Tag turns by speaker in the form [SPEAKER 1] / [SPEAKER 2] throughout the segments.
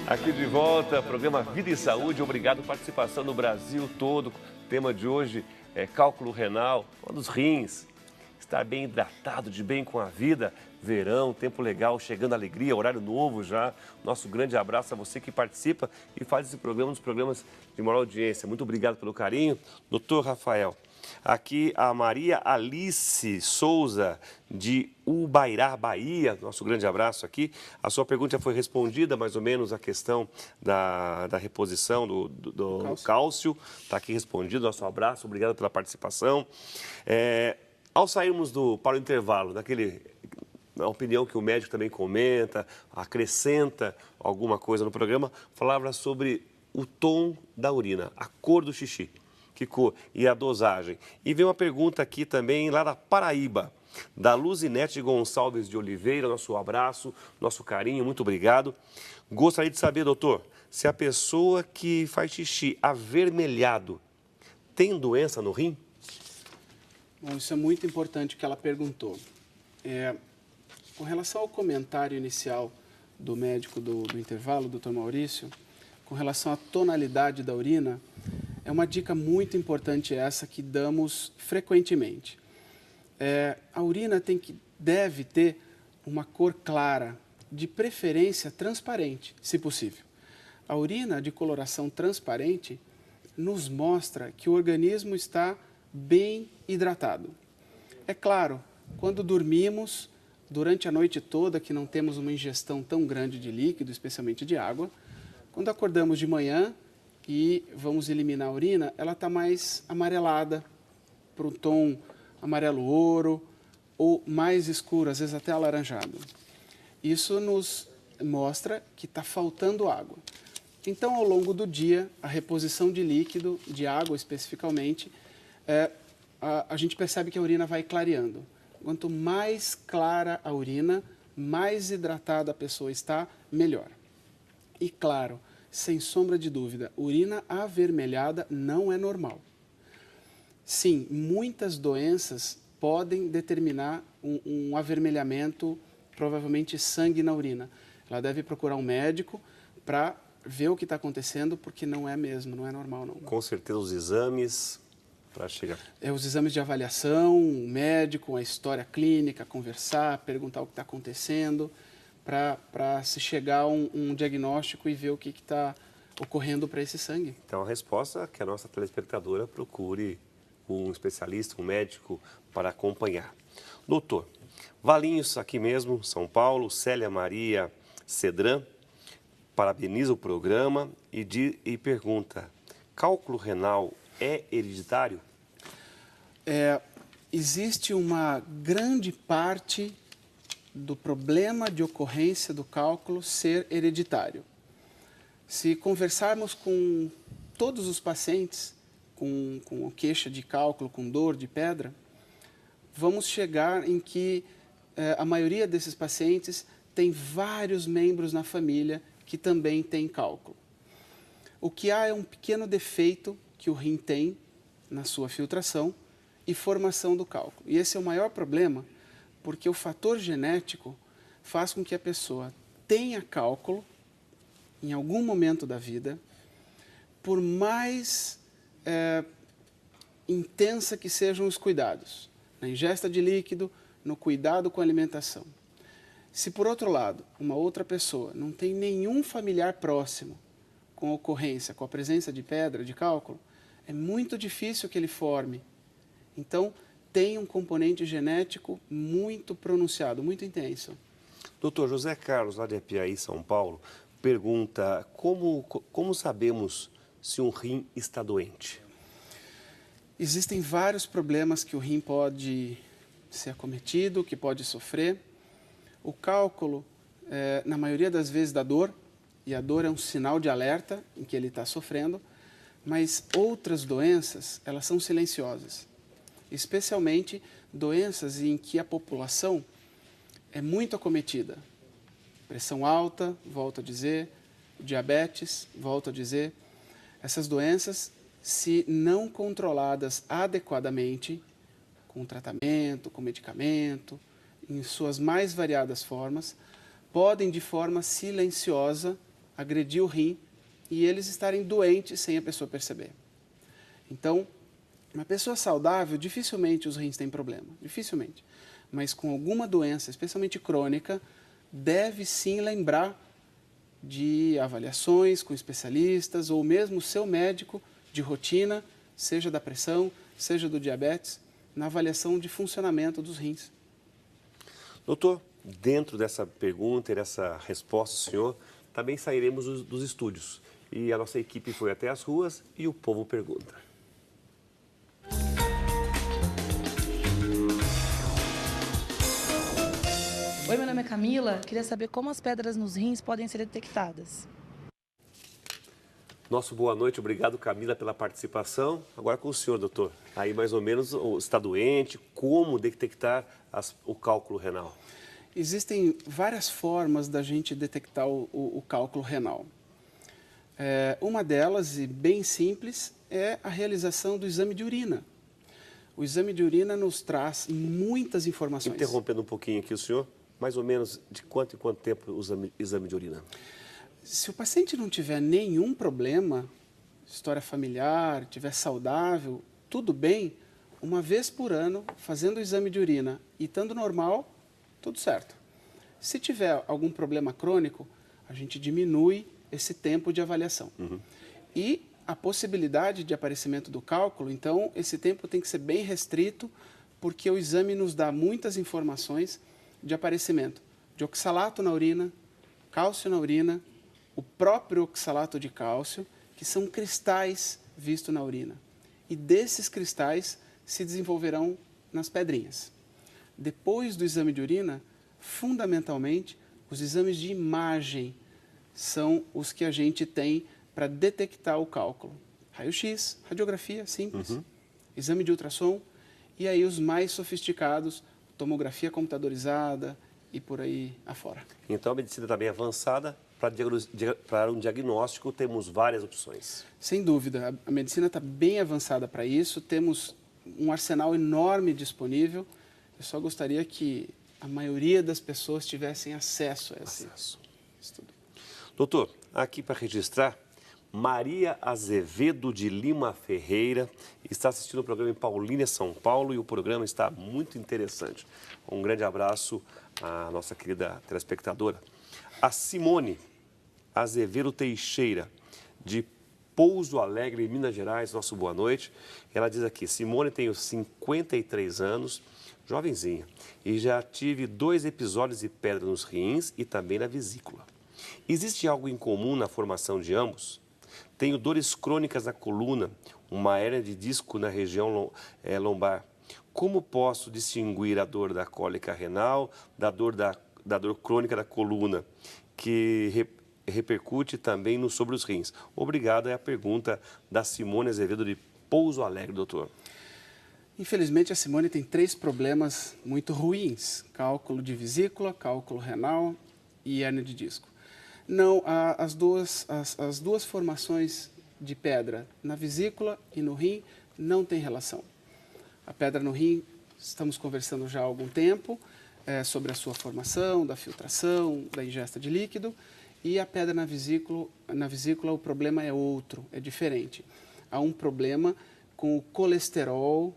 [SPEAKER 1] Aqui de volta, programa Vida e Saúde. Obrigado pela participação no Brasil todo. O tema de hoje é cálculo renal, um dos rins. Estar bem hidratado, de bem com a vida. Verão, tempo legal, chegando a alegria, horário novo já. Nosso grande abraço a você que participa e faz esse programa, um dos programas de maior audiência. Muito obrigado pelo carinho. Doutor Rafael, aqui a Maria Alice Souza, de Ubairá, Bahia. Nosso grande abraço aqui. A sua pergunta já foi respondida, mais ou menos, a questão da reposição do cálcio. Está aqui respondido. Nosso abraço, obrigado pela participação. Ao sairmos para o intervalo, a opinião que o médico também comenta, acrescenta alguma coisa no programa, falava sobre o tom da urina, a cor do xixi, que cor e a dosagem. E veio uma pergunta aqui também lá da Paraíba, da Luzinete Gonçalves de Oliveira. Nosso abraço, nosso carinho, muito obrigado. Gostaria de saber, doutor, se a pessoa que faz xixi avermelhado tem doença no rim?
[SPEAKER 2] Bom, isso é muito importante que ela perguntou. Com relação ao comentário inicial do médico do intervalo, Dr. Maurício, com relação à tonalidade da urina, é uma dica muito importante essa que damos frequentemente. A urina deve ter uma cor clara, de preferência transparente, se possível. A urina de coloração transparente nos mostra que o organismo está bem hidratado. É claro, quando dormimos, durante a noite toda, que não temos uma ingestão tão grande de líquido, especialmente de água, quando acordamos de manhã e vamos eliminar a urina, ela está mais amarelada, para um tom amarelo-ouro ou mais escuro, às vezes até alaranjado. Isso nos mostra que está faltando água. Então, ao longo do dia, a reposição de líquido, de água especificamente, a gente percebe que a urina vai clareando. Quanto mais clara a urina, mais hidratada a pessoa está, melhor. E claro, sem sombra de dúvida, urina avermelhada não é normal. Sim, muitas doenças podem determinar um avermelhamento, provavelmente sangue na urina. Ela deve procurar um médico para ver o que está acontecendo, porque não é mesmo, não é normal não.
[SPEAKER 1] Com certeza os exames para chegar.
[SPEAKER 2] Os exames de avaliação, o médico, a história clínica, conversar, perguntar o que está acontecendo, para se chegar a um diagnóstico e ver o que está ocorrendo para esse sangue.
[SPEAKER 1] Então, a resposta é que a nossa telespectadora procure um especialista, um médico, para acompanhar. Doutor, Valinhos, aqui mesmo, São Paulo, Célia Maria Cedran, parabeniza o programa e pergunta, cálculo renal é hereditário?
[SPEAKER 2] Existe uma grande parte do problema de ocorrência do cálculo ser hereditário. Se conversarmos com todos os pacientes com queixa de cálculo, com dor de pedra, vamos chegar em que a maioria desses pacientes tem vários membros na família que também têm cálculo. O que há é um pequeno defeito que o rim tem na sua filtração e formação do cálculo. E esse é o maior problema, porque o fator genético faz com que a pessoa tenha cálculo em algum momento da vida, por mais intensa que sejam os cuidados, na ingesta de líquido, no cuidado com a alimentação. Se, por outro lado, uma outra pessoa não tem nenhum familiar próximo com ocorrência, com a presença de pedra, de cálculo, é muito difícil que ele forme. Então, tem um componente genético muito pronunciado, muito intenso.
[SPEAKER 1] Doutor José Carlos, lá de Apiaí, São Paulo, pergunta como sabemos se um rim está doente?
[SPEAKER 2] Existem vários problemas que o rim pode ser acometido, que pode sofrer. O cálculo, na maioria das vezes, dá dor, e a dor é um sinal de alerta em que ele está sofrendo, mas outras doenças, elas são silenciosas, especialmente doenças em que a população é muito acometida. Pressão alta, volto a dizer, diabetes, volto a dizer. Essas doenças, se não controladas adequadamente, com tratamento, com medicamento, em suas mais variadas formas, podem, de forma silenciosa, agredir o rim e eles estarem doentes sem a pessoa perceber. Então, uma pessoa saudável, dificilmente os rins têm problema, dificilmente. Mas com alguma doença, especialmente crônica, deve sim lembrar de avaliações com especialistas ou mesmo o seu médico de rotina, seja da pressão, seja do diabetes, na avaliação de funcionamento dos rins.
[SPEAKER 1] Doutor, dentro dessa pergunta e dessa resposta do senhor, também sairemos dos estúdios. E a nossa equipe foi até as ruas e o povo pergunta.
[SPEAKER 3] Oi, meu nome é Camila. Queria saber como as pedras nos rins podem ser detectadas.
[SPEAKER 1] Nosso boa noite, obrigado Camila pela participação. Agora com o senhor, doutor. Aí mais ou menos está doente, como detectar o cálculo renal?
[SPEAKER 2] Existem várias formas da gente detectar o cálculo renal. Uma delas, e bem simples, é a realização do exame de urina. O exame de urina nos traz muitas informações.
[SPEAKER 1] Interrompendo um pouquinho aqui o senhor, mais ou menos de quanto em quanto tempo o exame de urina?
[SPEAKER 2] Se o paciente não tiver nenhum problema, história familiar, estiver saudável, tudo bem, uma vez por ano, fazendo o exame de urina e estando normal, tudo certo. Se tiver algum problema crônico, a gente diminui esse tempo de avaliação. E a possibilidade de aparecimento do cálculo, então, esse tempo tem que ser bem restrito, porque o exame nos dá muitas informações de aparecimento de oxalato na urina, cálcio na urina, o próprio oxalato de cálcio, que são cristais vistos na urina. E desses cristais se desenvolverão nas pedrinhas. Depois do exame de urina, fundamentalmente, os exames de imagem são os que a gente tem para detectar o cálculo. Raio-X, radiografia simples, exame de ultrassom, e aí os mais sofisticados, tomografia computadorizada e por aí afora.
[SPEAKER 1] Então a medicina está bem avançada. Para um diagnóstico, temos várias opções.
[SPEAKER 2] Sem dúvida, a medicina está bem avançada para isso, temos um arsenal enorme disponível. Eu só gostaria que a maioria das pessoas tivessem acesso a esse estudo.
[SPEAKER 1] Doutor, aqui para registrar, Maria Azevedo de Lima Ferreira está assistindo o programa em Paulínia, São Paulo, e o programa está muito interessante. Um grande abraço à nossa querida telespectadora. A Simone Azevedo Teixeira, de Pouso Alegre, Minas Gerais, nosso boa noite. Ela diz aqui: Simone, tenho 53 anos, jovenzinha, e já tive 2 episódios de pedra nos rins e também na vesícula. Existe algo em comum na formação de ambos? Tenho dores crônicas na coluna, uma hérnia de disco na região lombar. Como posso distinguir a dor da cólica renal da dor crônica da coluna, que repercute também sobre os rins? Obrigado, é a pergunta da Simone Azevedo de Pouso Alegre, doutor.
[SPEAKER 2] Infelizmente, a Simone tem 3 problemas muito ruins: cálculo de vesícula, cálculo renal e hérnia de disco. Não, as duas formações de pedra na vesícula e no rim não tem relação. A pedra no rim, estamos conversando já há algum tempo sobre a sua formação, da filtração, da ingesta de líquido, e a pedra na vesícula o problema é outro, é diferente. Há um problema com o colesterol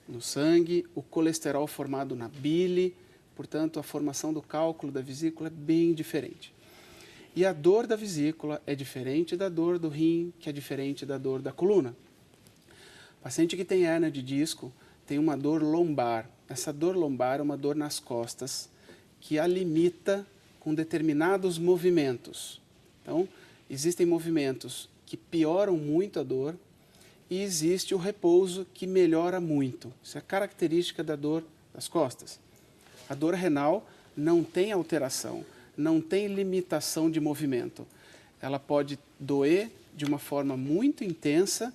[SPEAKER 2] no sangue, o colesterol formado na bile, portanto, a formação do cálculo da vesícula é bem diferente. E a dor da vesícula é diferente da dor do rim, que é diferente da dor da coluna. O paciente que tem hérnia de disco tem uma dor lombar. Essa dor lombar é uma dor nas costas que a limita com determinados movimentos. Então, existem movimentos que pioram muito a dor e existe o repouso que melhora muito. Isso é característica da dor das costas. A dor renal não tem alteração, não tem limitação de movimento. Ela pode doer de uma forma muito intensa,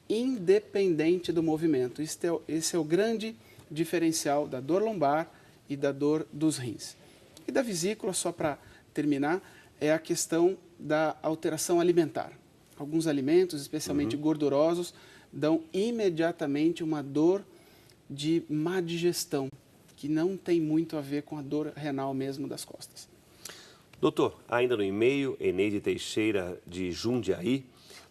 [SPEAKER 2] independente do movimento. Esse é o grande diferencial da dor lombar e da dor dos rins. E da vesícula, só para terminar, é a questão da alteração alimentar. Alguns alimentos, especialmente gordurosos, dão imediatamente uma dor de má digestão, que não tem muito a ver com a dor renal mesmo das costas.
[SPEAKER 1] Doutor, ainda no e-mail, Eneide Teixeira de Jundiaí.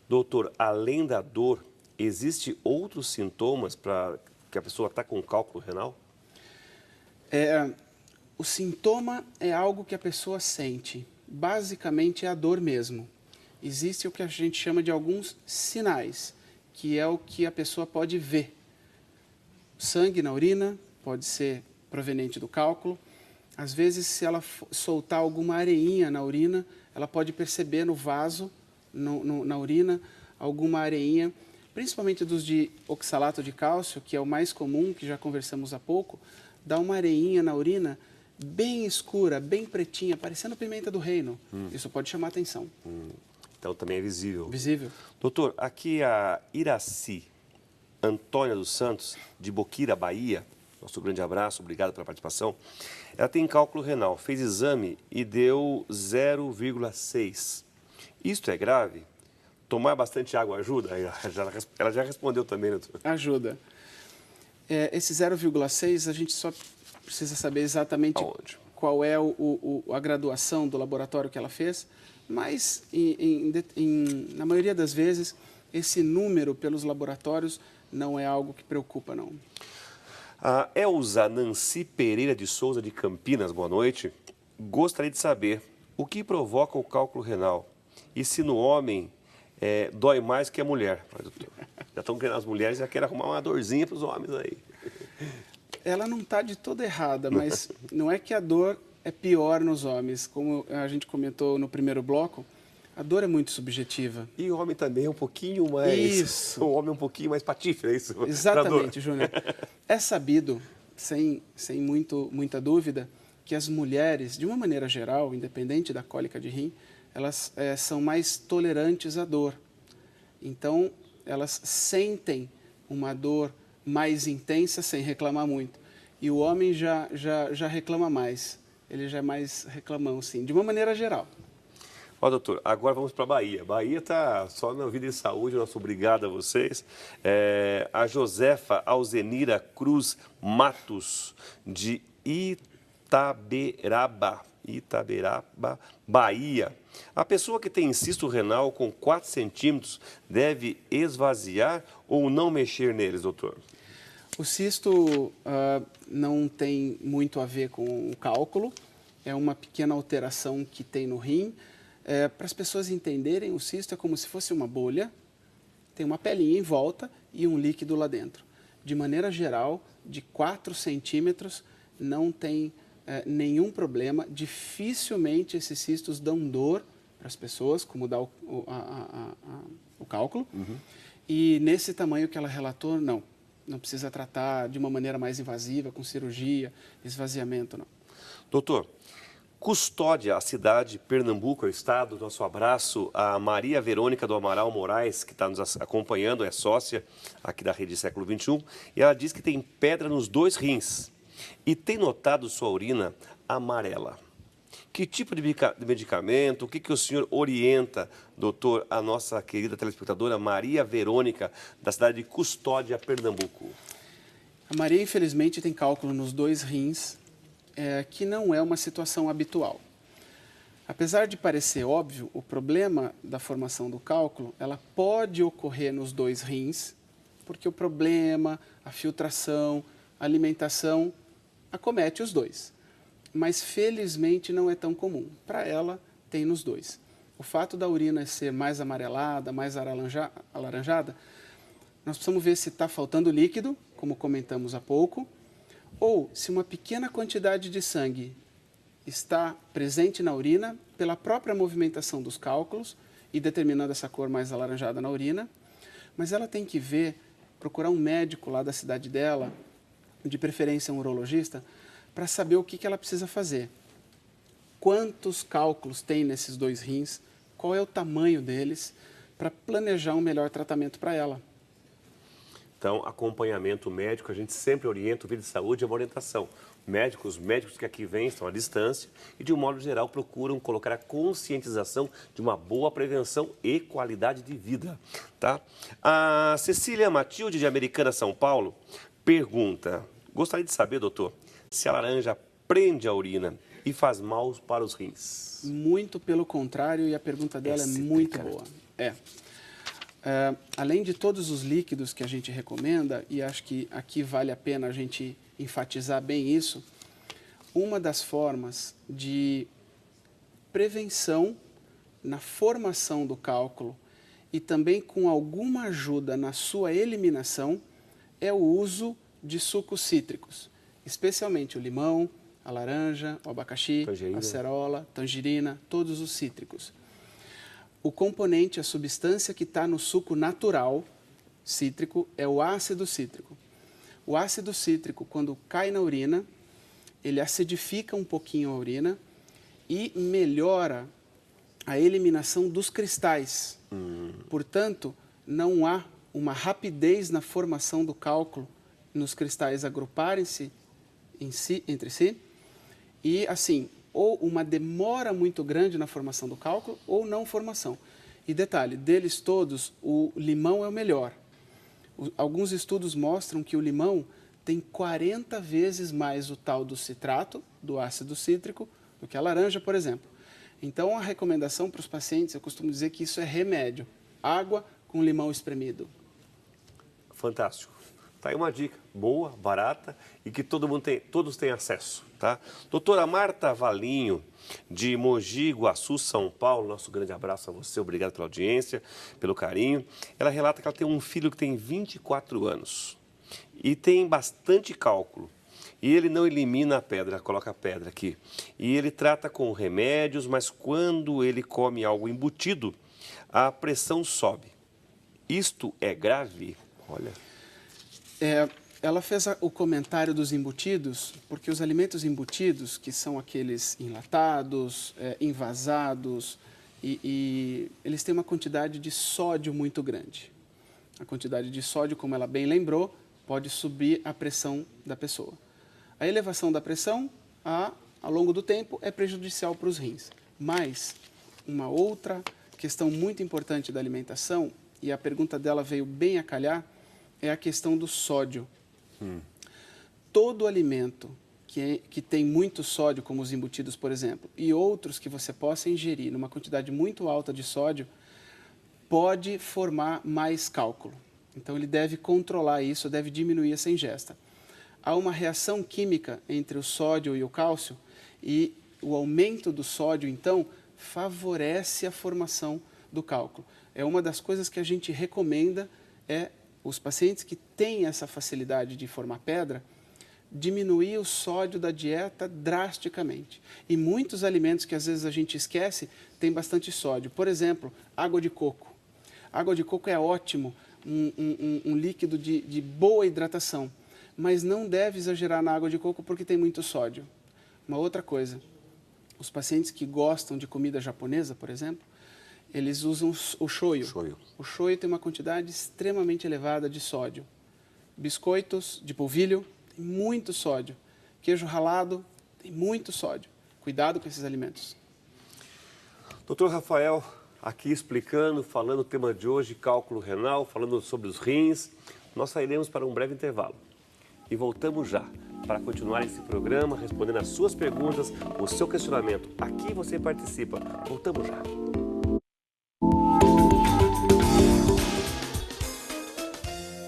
[SPEAKER 1] Doutor, além da dor, existe outros sintomas para que a pessoa está com cálculo renal?
[SPEAKER 2] O sintoma é algo que a pessoa sente. Basicamente é a dor mesmo. Existe o que a gente chama de alguns sinais, que é o que a pessoa pode ver. Sangue na urina, pode ser proveniente do cálculo. Às vezes, se ela soltar alguma areinha na urina, ela pode perceber no vaso, na urina, alguma areinha, principalmente dos de oxalato de cálcio, que é o mais comum, que já conversamos há pouco, dá uma areinha na urina bem escura, bem pretinha, parecendo pimenta do reino. Isso pode chamar atenção.
[SPEAKER 1] Então também é visível.
[SPEAKER 2] Visível.
[SPEAKER 1] Doutor, aqui a Iraci Antônia dos Santos, de Boquira, Bahia, nosso grande abraço, obrigado pela participação. Ela tem cálculo renal, fez exame e deu 0,6. Isto é grave? Tomar bastante água ajuda? Ela já respondeu também, doutor.
[SPEAKER 2] Ajuda. Esse 0,6 a gente só precisa saber exatamente
[SPEAKER 1] Aonde?
[SPEAKER 2] qual é a graduação do laboratório que ela fez, mas na maioria das vezes esse número pelos laboratórios não é algo que preocupa, não.
[SPEAKER 1] A Elza Nancy Pereira de Souza, de Campinas, boa noite. Gostaria de saber o que provoca o cálculo renal e se no homem dói mais que a mulher. Já estão querendo as mulheres, já querem arrumar uma dorzinha para os homens aí.
[SPEAKER 2] Ela não está de toda errada, mas não é que a dor é pior nos homens. Como a gente comentou no primeiro bloco, a dor é muito subjetiva.
[SPEAKER 1] E o homem também é um pouquinho mais...
[SPEAKER 2] Isso.
[SPEAKER 1] O homem é um pouquinho mais patife, é isso?
[SPEAKER 2] Exatamente, Júnior. É sabido, sem muita dúvida, que as mulheres, de uma maneira geral, independente da cólica de rim, elas são mais tolerantes à dor. Então, elas sentem uma dor mais intensa sem reclamar muito. E o homem já reclama mais. Ele já é mais reclamão, sim, de uma maneira geral.
[SPEAKER 1] Ó, doutor, agora vamos para a Bahia. Bahia está só na Vida e Saúde, nosso obrigado a vocês. A Josefa Alzenira Cruz Matos, de Itaberaba, Bahia. A pessoa que tem cisto renal com 4 centímetros deve esvaziar ou não mexer neles, doutor?
[SPEAKER 2] O cisto não tem muito a ver com o cálculo, é uma pequena alteração que tem no rim. Para as pessoas entenderem, o cisto é como se fosse uma bolha, tem uma pelinha em volta e um líquido lá dentro. De maneira geral, de 4 centímetros não tem nenhum problema, dificilmente esses cistos dão dor para as pessoas, como dá o cálculo. E nesse tamanho que ela relatou, não precisa tratar de uma maneira mais invasiva, com cirurgia, esvaziamento, não.
[SPEAKER 1] Doutor, Custódia, a cidade, Pernambuco, é o estado, nosso abraço a Maria Verônica do Amaral Moraes, que está nos acompanhando, é sócia aqui da Rede Século XXI, e ela diz que tem pedra nos 2 rins e tem notado sua urina amarela. Que tipo de medicamento, o que o senhor orienta, doutor, a nossa querida telespectadora Maria Verônica, da cidade de Custódia, Pernambuco?
[SPEAKER 2] A Maria, infelizmente, tem cálculo nos 2 rins, que não é uma situação habitual. Apesar de parecer óbvio, o problema da formação do cálculo, ela pode ocorrer nos 2 rins, porque o problema, a filtração, a alimentação, acomete os 2. Mas, felizmente, não é tão comum. Para ela, tem nos 2. O fato da urina ser mais amarelada, mais alaranjada, nós precisamos ver se está faltando líquido, como comentamos há pouco, ou se uma pequena quantidade de sangue está presente na urina pela própria movimentação dos cálculos e determinando essa cor mais alaranjada na urina. Mas ela tem que procurar um médico lá da cidade dela, de preferência um urologista, para saber o que ela precisa fazer. Quantos cálculos tem nesses 2 rins, qual é o tamanho deles, para planejar um melhor tratamento para ela.
[SPEAKER 1] Então, acompanhamento médico, a gente sempre orienta, o Vida de Saúde é uma orientação. Os médicos que aqui vêm estão à distância e, de um modo geral, procuram colocar a conscientização de uma boa prevenção e qualidade de vida. Tá? A Cecília Matilde, de Americana, São Paulo, pergunta, gostaria de saber, doutor, se a laranja prende a urina e faz mal para os rins?
[SPEAKER 2] Muito pelo contrário, e a pergunta dela é muito boa. Além de todos os líquidos que a gente recomenda, e acho que aqui vale a pena a gente enfatizar bem isso, uma das formas de prevenção na formação do cálculo e também com alguma ajuda na sua eliminação é o uso de sucos cítricos, especialmente o limão, a laranja, o abacaxi, a acerola, tangerina, todos os cítricos. O componente, a substância que está no suco natural cítrico é o ácido cítrico. O ácido cítrico, quando cai na urina, ele acidifica um pouquinho a urina e melhora a eliminação dos cristais. Portanto, não há uma rapidez na formação do cálculo, nos cristais agruparem-se entre si, e assim, ou uma demora muito grande na formação do cálculo, ou não formação. E detalhe, deles todos, o limão é o melhor. Alguns estudos mostram que o limão tem 40 vezes mais o tal do citrato, do ácido cítrico, do que a laranja, por exemplo. Então, a recomendação para os pacientes, eu costumo dizer que isso é remédio. Água com limão espremido.
[SPEAKER 1] Fantástico. Tá aí uma dica boa, barata e que todos têm acesso, tá? Doutora Marta Valinho, de Mogi Guaçu, São Paulo, nosso grande abraço a você, obrigado pela audiência, pelo carinho. Ela relata que ela tem um filho que tem 24 anos e tem bastante cálculo. E ele não elimina a pedra, coloca a pedra aqui. E ele trata com remédios, mas quando ele come algo embutido, a pressão sobe. Isto é grave? Olha.
[SPEAKER 2] Ela fez o comentário dos embutidos, porque os alimentos embutidos, que são aqueles enlatados, envasados, e eles têm uma quantidade de sódio muito grande. A quantidade de sódio, como ela bem lembrou, pode subir a pressão da pessoa. A elevação da pressão, ao longo do tempo, é prejudicial para os rins. Mas, uma outra questão muito importante da alimentação, e a pergunta dela veio bem a calhar, é a questão do sódio. Todo alimento que tem muito sódio, como os embutidos, por exemplo, e outros que você possa ingerir numa quantidade muito alta de sódio, pode formar mais cálculo. Então, ele deve controlar isso, deve diminuir essa ingesta. Há uma reação química entre o sódio e o cálcio, e o aumento do sódio, então, favorece a formação do cálculo. É uma das coisas que a gente recomenda, os pacientes que têm essa facilidade de formar pedra, diminuir o sódio da dieta drasticamente. E muitos alimentos que às vezes a gente esquece têm bastante sódio. Por exemplo, água de coco. Água de coco é ótimo, um líquido de boa hidratação, mas não deve exagerar na água de coco porque tem muito sódio. Uma outra coisa, os pacientes que gostam de comida japonesa, por exemplo, eles usam o shoyu. O shoyu tem uma quantidade extremamente elevada de sódio. Biscoitos de polvilho, tem muito sódio. Queijo ralado, tem muito sódio. Cuidado com esses alimentos.
[SPEAKER 1] Doutor Rafael, aqui explicando, falando o tema de hoje, cálculo renal, falando sobre os rins. Nós sairemos para um breve intervalo. E voltamos já para continuar esse programa, respondendo as suas perguntas, o seu questionamento. Aqui você participa. Voltamos já.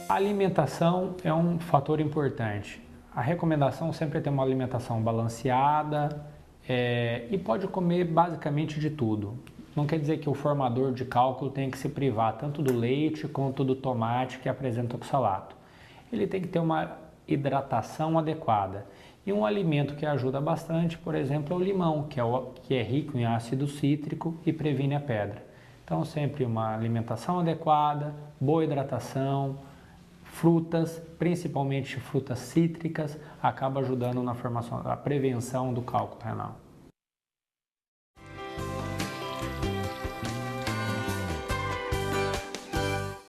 [SPEAKER 4] A alimentação é um fator importante. A recomendação sempre é ter uma alimentação balanceada e pode comer basicamente de tudo. Não quer dizer que o formador de cálculo tem que se privar tanto do leite quanto do tomate que apresenta oxalato. Ele tem que ter uma hidratação adequada. E um alimento que ajuda bastante, por exemplo, é o limão, que é rico em ácido cítrico e previne a pedra. Então, sempre uma alimentação adequada, boa hidratação, frutas, principalmente frutas cítricas, acaba ajudando na formação, a prevenção do cálculo renal.